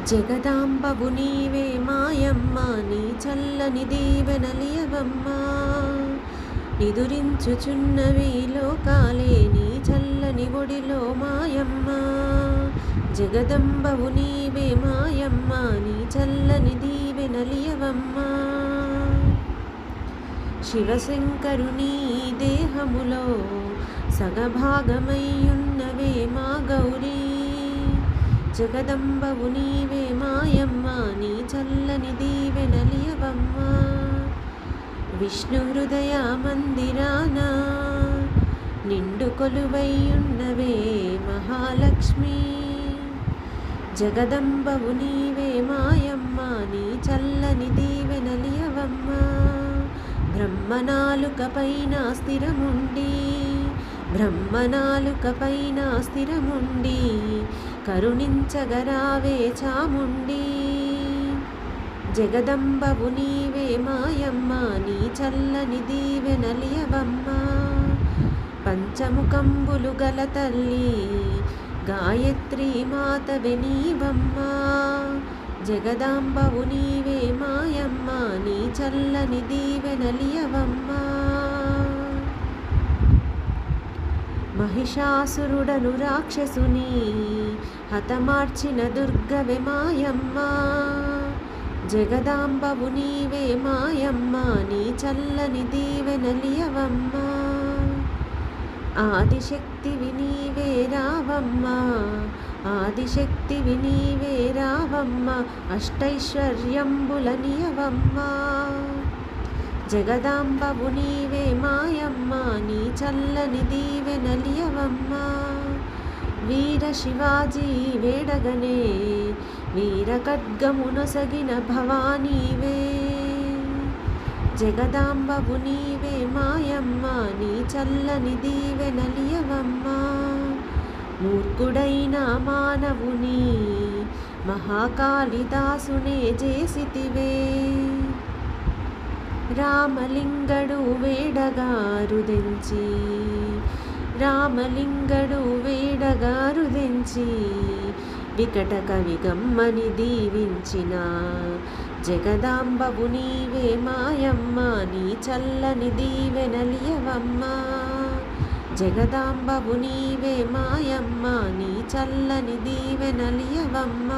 జగదాంబవు నీవే మాయమ్మ, నీ చల్లని దీవెనలియవమ్మ. నిదురించుచున్నవి లోకాలే నీ చల్లని ఒడిలో మాయమ్మ. జగదంబవు నీవే మాయమ్మ, నీ చల్లని దీవెనలియవమ్మ. శివశంకరుని దేహములో సగభాగమయ్యున్నవే మా గౌరీ. జగదంబవు నీవే మాయమ్మ, నీ చల్లని దీవెనలియవమ్మ. విష్ణు హృదయ మందిరాన నిండు కొలువైయున్నవే మహాలక్ష్మి. జగదంబవు నీవే మాయమ్మ, నీ చల్లని దీవెనలియవమ్మ. బ్రహ్మనాలుకపైన స్థిరముండి, బ్రహ్మనాలుకపైన స్థిరముండి కరుణించగరావే చాముండి. జగదంబవు నీవే మాయమ్మ, నీ చల్లని దీవెనలియవమ్మ. పంచముఖంబులు గల తల్లి గాయత్రి మాతవే నీవమ్మ. జగదాంబవు నీవే మాయమ్మ, నీ చల్లని దీవెనలియవమ్మ. మహిషాసురుడను రాక్షసుని హతమార్చిన దుర్గవే మాయమ్మ. జగదాంబవు నీవే మాయమ్మ, నీ చల్లని దీవెనలియవమ్మ. ఆదిశక్తివి నీవే రావమ్మ, ఆదిశక్తివి నీవే రావమ్మ. అష్టైశ్వర్యంబులనియవమ్మ. జగదాంబవు నీవే మాయమ్మ, నీ చల్లని దీవెనలియవమ్మ. వీర శివాజీ వేడగనే వీర ఖడ్గమునొసగిన భవానీవే. జగదాంబవు నీవే మాయమ్మ, నీ చల్లని దీవెనలియవమ్మ. మూర్ఖుడైన మానవుని మహాకాళిదాసునే చేసితివే. రామలింగడు వేడగారుదెంచి, రామలింగడు వేడగారుదెంచి వికట కవిగమ్మని దీవించిన జగదాంబవు నీవే మాయమ్మ, నీ చల్లని దీవెనలియవమ్మ. జగదాంబవు నీవే మాయమ్మ, నీ చల్లని దీవెనలియవమ్మ.